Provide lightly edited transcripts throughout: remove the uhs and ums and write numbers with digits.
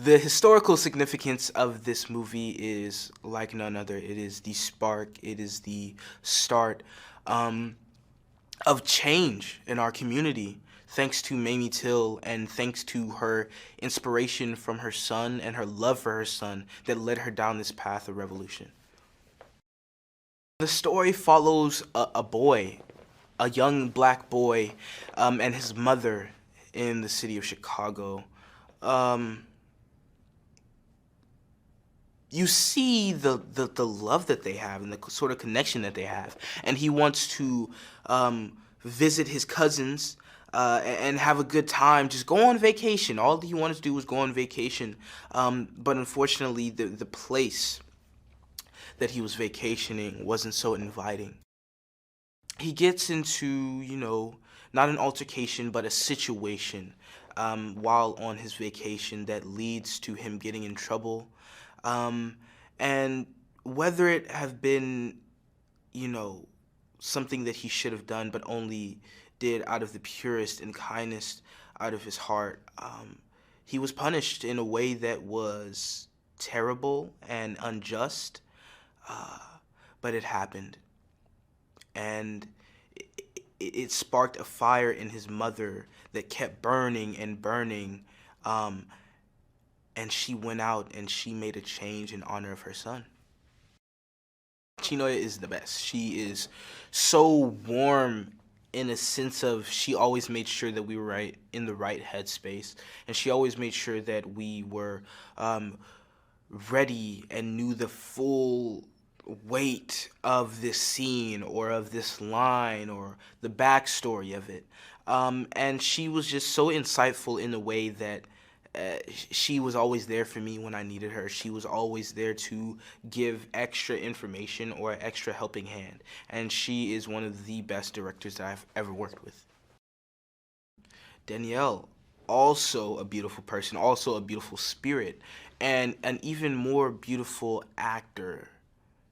The historical significance of this movie is like none other. It is the spark, it is the start of change in our community, thanks to Mamie Till and thanks to her inspiration from her son and her love for her son that led her down this path of revolution. The story follows a boy, a young black boy, and his mother in the city of Chicago. You see the love that they have and the sort of connection that they have. And he wants to visit his cousins and have a good time, just go on vacation. All he wanted to do was go on vacation. But unfortunately, the place that he was vacationing wasn't so inviting. He gets into, not an altercation, but a situation while on his vacation that leads to him getting in trouble. And whether it have been, something that he should have done, but only did out of the purest and kindest out of his heart, he was punished in a way that was terrible and unjust, but it happened. And it sparked a fire in his mother that kept burning and burning, and she went out and she made a change in honor of her son. Chinonye is the best. She is so warm in a sense of she always made sure that we were in the right headspace, and she always made sure that we were ready and knew the full weight of this scene or of this line or the backstory of it. And she was just so insightful in the way that she was always there for me when I needed her. She was always there to give extra information or an extra helping hand. And she is one of the best directors that I've ever worked with. Danielle, also a beautiful person, also a beautiful spirit, and an even more beautiful actor.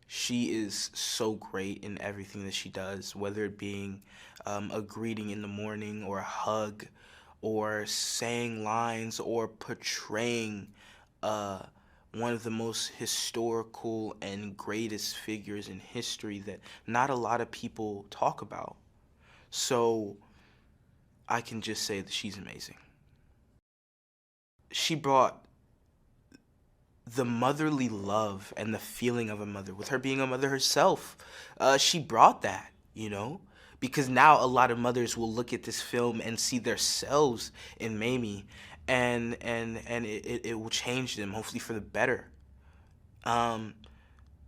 She is so great in everything that she does, whether it being a greeting in the morning or a hug or saying lines or portraying one of the most historical and greatest figures in history that not a lot of people talk about. So I can just say that she's amazing. She brought the motherly love and the feeling of a mother, with her being a mother herself. She brought that, because now a lot of mothers will look at this film and see themselves in Mamie, and it will change them, hopefully for the better.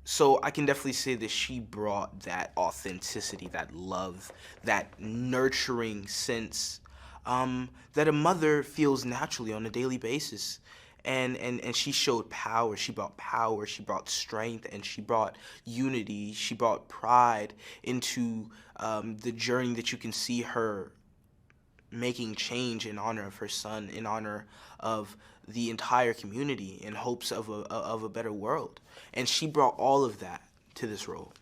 So I can definitely say that she brought that authenticity, that love, that nurturing sense that a mother feels naturally on a daily basis. And she showed power. She brought power, she brought strength, and she brought unity. She brought pride into the journey that you can see her making change in honor of her son, in honor of the entire community, in hopes of a better world. And she brought all of that to this role.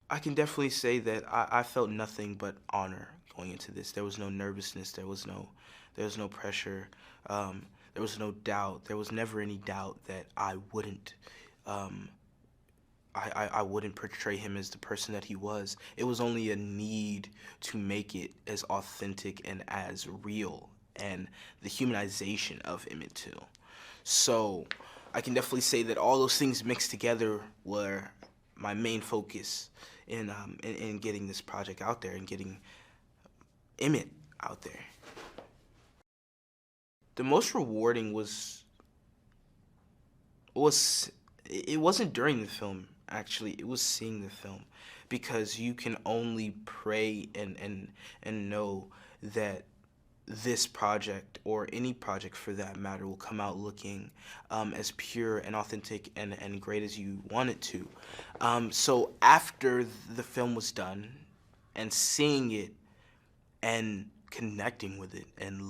I can definitely say that I felt nothing but honor going into this. There was no nervousness. There was no pressure. There was no doubt. There was never any doubt that I wouldn't portray him as the person that he was. It was only a need to make it as authentic and as real, and the humanization of Emmett Till. So I can definitely say that all those things mixed together were my main focus in getting this project out there and getting Emmett out there. The most rewarding it wasn't during the film, actually. It was seeing the film, because you can only pray and know that this project, or any project for that matter, will come out looking as pure and authentic and great as you want it to. So after the film was done and seeing it and connecting with it and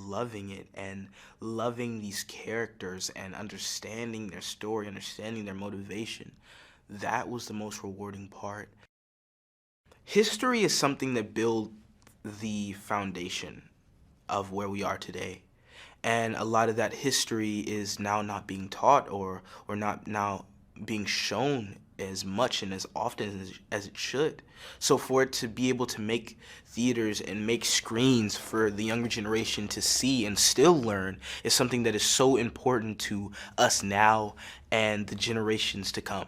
loving these characters and understanding their story, understanding their motivation, that was the most rewarding part. History is something that built the foundation of where we are today. And a lot of that history is now not being taught, or not now being shown as much and as often as it should. So for it to be able to make theaters and make screens for the younger generation to see and still learn is something that is so important to us now and the generations to come.